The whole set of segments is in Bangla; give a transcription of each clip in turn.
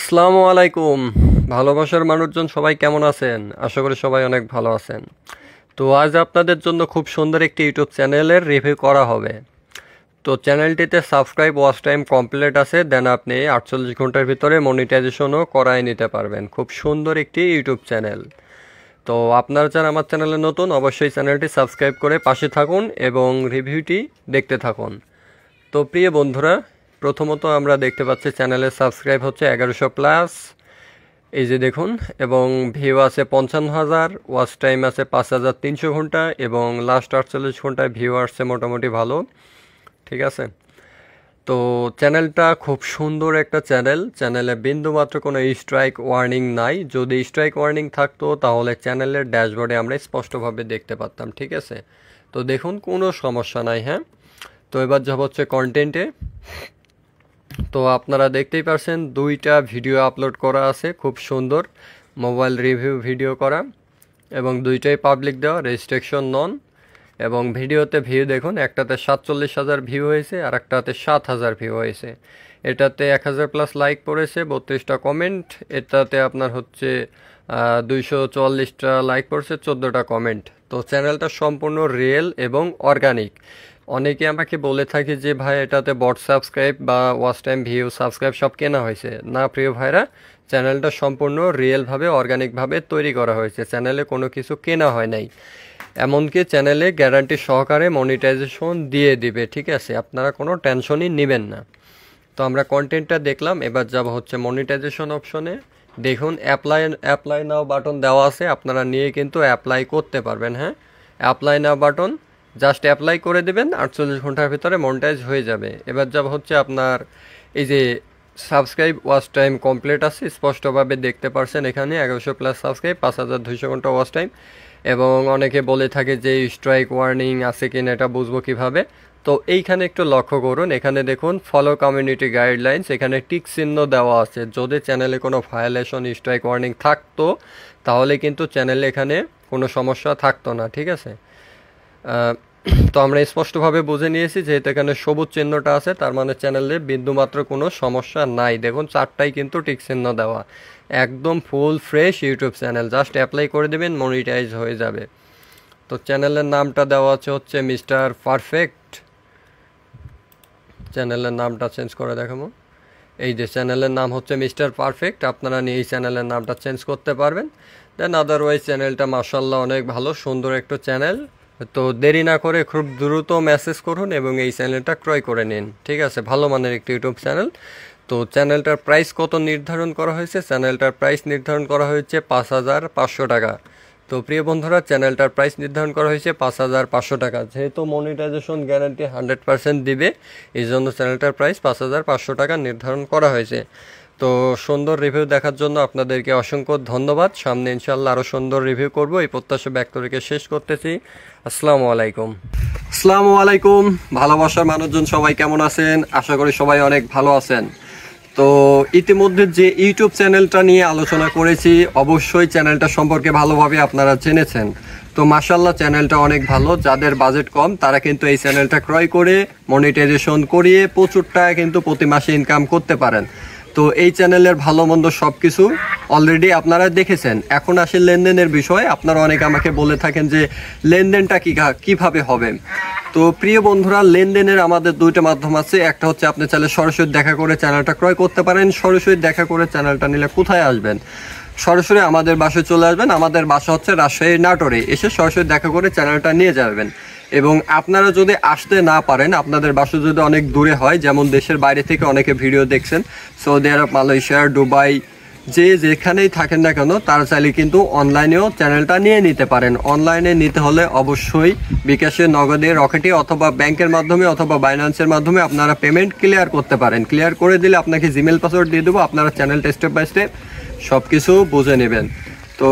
আসসালামু আলাইকুম। ভালোবাসার মানুষজন সবাই কেমন আছেন? আশা করি সবাই অনেক ভালো আছেন। তো আজ আপনাদের জন্য খুব সুন্দর একটি ইউটিউব চ্যানেলের রিভিউ করা হবে। তো চ্যানেলটিতে সাবস্ক্রাইব ওয়াচ টাইম কমপ্লিট আছে, দেন আপনি 48 ঘন্টার ভিতরে মনিটাইজেশনও করায় নিতে পারবেন। খুব সুন্দর একটি ইউটিউব চ্যানেল। তো আপনারা যারা আমার চ্যানেলে নতুন, অবশ্যই চ্যানেলটি সাবস্ক্রাইব করে পাশে থাকুন এবং রিভিউটি দেখতে থাকুন। তো প্রিয় বন্ধুরা, প্রথমত আমরা দেখতে পাচ্ছি চ্যানেলের সাবস্ক্রাইব হচ্ছে 1100 প্লাস, এই যে দেখুন, এবং ভিউ আছে 55,000, ওয়াচ টাইম আছে 5,300 ঘন্টা এবং লাস্ট 48 ঘন্টায় ভিউ আসছে মোটামুটি ভালো, ঠিক আছে। তো চ্যানেলটা খুব সুন্দর একটা চ্যানেলে বিন্দুমাত্র কোনো স্ট্রাইক ওয়ার্নিং নাই। যদি স্ট্রাইক ওয়ার্নিং থাকতো তাহলে চ্যানেলের ড্যাশবোর্ডে আমরা স্পষ্টভাবে দেখতে পারতাম, ঠিক আছে। তো দেখুন, কোনো সমস্যা নাই। হ্যাঁ, তো এবার যাব হচ্ছে কন্টেন্টে। তো আপনারা দেখতেই পারছেন দুইটা ভিডিও আপলোড করা আছে, খুব সুন্দর মোবাইল রিভিউ ভিডিও করা, এবং দুইটাই পাবলিক দেওয়া, রেস্ট্রিকশন নন। এবং ভিডিওতে ভিউ দেখুন, একটাতে 47,000 ভিউ হয়েছে আর একটাতে 7,000 ভিউ হয়েছে। এটাতে 1,000 প্লাস লাইক পড়েছে, 32টা কমেন্ট। এটাতে আপনার হচ্ছে 244টা লাইক পড়েছে, 14টা কমেন্ট। তো চ্যানেলটা সম্পূর্ণ রিয়েল এবং অর্গানিক। অনেকে আমাকে বলে থাকে যে ভাই এটাতে বট সাবস্ক্রাইব বা ওয়াচ টাইম ভিউ সাবস্ক্রাইব সব কেনা হয়েছে। না প্রিয় ভাইরা, চ্যানেলটা সম্পূর্ণ রিয়েলভাবে অর্গানিকভাবে তৈরি করা হয়েছে। চ্যানেলে কোনো কিছু কেনা হয় নাই, এমনকি চ্যানেলে গ্যারান্টি সহকারে মনিটাইজেশন দিয়ে দিবে, ঠিক আছে। আপনারা কোনো টেনশনই নেবেন না। তো আমরা কন্টেন্টটা দেখলাম, এবার যাব হচ্ছে মনিটাইজেশন অপশনে। দেখুন, অ্যাপ্লাই নাও বাটন দেওয়া আছে, আপনারা নিয়ে কিন্তু অ্যাপ্লাই করতে পারবেন। হ্যাঁ, অ্যাপ্লাই নাও বাটন জাস্ট অ্যাপ্লাই করে দেবেন, 48 ঘন্টার ভিতরে মনিটাইজ হয়ে যাবে। এবার যাব হচ্ছে আপনার এই যে সাবস্ক্রাইব ওয়াচ টাইম কমপ্লিট আছে, স্পষ্টভাবে দেখতে পারছেন এখানে 1100 প্লাস সাবস্ক্রাইব, 5,200 ঘন্টা ওয়াচ টাইম। এবং অনেকে বলে থাকে যে স্ট্রাইক ওয়ার্নিং আছে কিনা এটা বুঝবো কিভাবে। তো এইখানে একটু লক্ষ্য করুন, এখানে দেখুন ফলো কমিউনিটি গাইডলাইন্স, এখানে টিক চিহ্ন দেওয়া আছে। যদি চ্যানেলে কোনো ভায়োলেশন স্ট্রাইক ওয়ার্নিং থাকতো তাহলে কিন্তু চ্যানেলে এখানে কোনো সমস্যা থাকতো না, ঠিক আছে। তো আমরা স্পষ্টভাবে বুঝে নিয়েছি, যেহেতু এখানে সবুজ চিহ্নটা আছে তার মানে চ্যানেলে বিন্দুমাত্র কোনো সমস্যা নাই। দেখুন, চারটাই কিন্তু টিক চিহ্ন দেওয়া, একদম full fresh YouTube channel. Just apply করে দেবেন, মনিটাইজ হয়ে যাবে। তো চ্যানেলের নামটা দেওয়া আছে হচ্ছে মিস্টার পারফেক্ট। চ্যানেলের নামটা চেঞ্জ করে দেখাবো, এই যে চ্যানেলের নাম হচ্ছে মিস্টার পারফেক্ট। আপনারা নিয়ে এই চ্যানেলের নামটা চেঞ্জ করতে পারবেন। দেন আদারওয়াইজ চ্যানেলটা মাশাআল্লাহ অনেক ভালো, সুন্দর একটা চ্যানেল। তো দেরি না করে খুব দ্রুত মেসেজ করুন এবং এই চ্যানেলটা ক্রয় করে নিন, ঠিক আছে। ভালো মানের একটি ইউটিউব চ্যানেল। তো চ্যানেলটার প্রাইস কত নির্ধারণ করা হয়েছে? চ্যানেলটার প্রাইস নির্ধারণ করা হয়েছে 5,500 টাকা। তো প্রিয় বন্ধুরা, চ্যানেলটার প্রাইস নির্ধারণ করা হয়েছে 5,500 টাকা। যেহেতু মনিটাইজেশন গ্যারান্টি 100% দিবে, এই জন্য চ্যানেলটার প্রাইস 5,500 টাকা নির্ধারণ করা হয়েছে। তো সুন্দর রিভিউ দেখার জন্য আপনাদেরকে অসংখ্য ধন্যবাদ। সামনে ইনশাল্লাহ আরও সুন্দর রিভিউ করব, এই প্রত্যাশা ব্যক্ত রেখে শেষ করতেছি। আসসালামু আলাইকুম। আসসালামু আলাইকুম। ভালোবাসার মানুষজন সবাই কেমন আছেন? আশা করি সবাই অনেক ভালো আছেন। তো ইতিমধ্যে যে ইউটিউব চ্যানেলটা নিয়ে আলোচনা করেছি, অবশ্যই চ্যানেলটা সম্পর্কে ভালোভাবে আপনারা জেনেছেন। তো মাশাআল্লাহ চ্যানেলটা অনেক ভালো। যাদের বাজেট কম তারা কিন্তু এই চ্যানেলটা ক্রয় করে মনিটাইজেশন করিয়ে প্রচুর টাকা কিন্তু প্রতি মাসে ইনকাম করতে পারেন। তো এই চ্যানেলের ভালো মন্দ সব কিছু অলরেডি আপনারা দেখেছেন। এখন আসে লেনদেনের বিষয়। আপনারা অনেকে আমাকে বলে থাকেন যে লেনদেনটা কিভাবে হবে। তো প্রিয় বন্ধুরা, লেনদেনের আমাদের দুইটা মাধ্যম আছে। একটা হচ্ছে আপনি চাইলে সরাসরি দেখা করে চ্যানেলটা ক্রয় করতে পারেন। সরাসরি দেখা করে চ্যানেলটা নিলে কোথায় আসবেন? সরাসরি আমাদের বাসায় চলে আসবেন। আমাদের বাসা হচ্ছে রাজশাহী নাটোরে। এসে সরাসরি দেখা করে চ্যানেলটা নিয়ে যাবেন। এবং আপনারা যদি আসতে না পারেন, আপনাদের বাসা যদি অনেক দূরে হয়, যেমন দেশের বাইরে থেকে অনেকে ভিডিও দেখছেন, সৌদি আরব, মালয়েশিয়া, দুবাই, যে যেখানেই থাকেন না কেন তারা চাইলে কিন্তু অনলাইনেও চ্যানেলটা নিয়ে নিতে পারেন। অনলাইনে নিতে হলে অবশ্যই বিকাশে, নগদে, রকেটে অথবা ব্যাংকের মাধ্যমে অথবা বাইন্যান্সের মাধ্যমে আপনারা পেমেন্ট ক্লিয়ার করতে পারেন। ক্লিয়ার করে দিলে আপনাকে জিমেল পাসওয়ার্ড দিয়ে দেবো, আপনারা চ্যানেলটা স্টেপ বাই স্টেপ সব কিছু বুঝে নেবেন। তো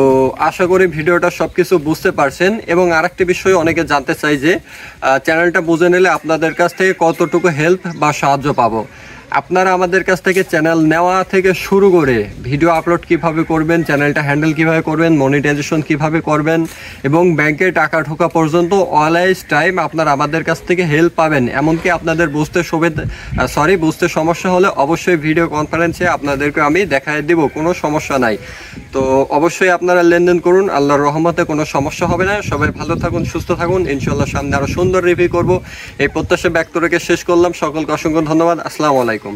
আশা করি ভিডিওটা সব কিছু বুঝতে পারছেন। এবং আরেকটি বিষয় অনেকে জানতে চাই যে চ্যানেলটা বুঝে নিলে আপনাদের কাছ থেকে কতটুকু হেল্প বা সাহায্য পাবো। আপনারা আমাদের কাছ থেকে চ্যানেল নেওয়া থেকে শুরু করে ভিডিও আপলোড কিভাবে করবেন, চ্যানেলটা হ্যান্ডেল কিভাবে করবেন, মনিটাইজেশন কিভাবে করবেন এবং ব্যাংকে টাকা ঢোকা পর্যন্ত অলওয়েজ টাইম আপনারা আমাদের কাছ থেকে হেল্প পাবেন। এমনকি আপনাদের বুঝতে সমস্যা হলে অবশ্যই ভিডিও কনফারেন্সে আপনাদেরকে আমি দেখায় দিব, কোনো সমস্যা নাই। তো অবশ্যই আপনারা লেনদেন করুন, আল্লাহর রহমতে কোনো সমস্যা হবে না। সবাই ভালো থাকুন, সুস্থ থাকুন, ইনশাল্লাহ সামনে আরও সুন্দর রিভিউ করব এই প্রত্যাশা ব্যক্ত রেখে শেষ করলাম। সকলকে অসংখ্য ধন্যবাদ। আসসালামু আলাইকুম।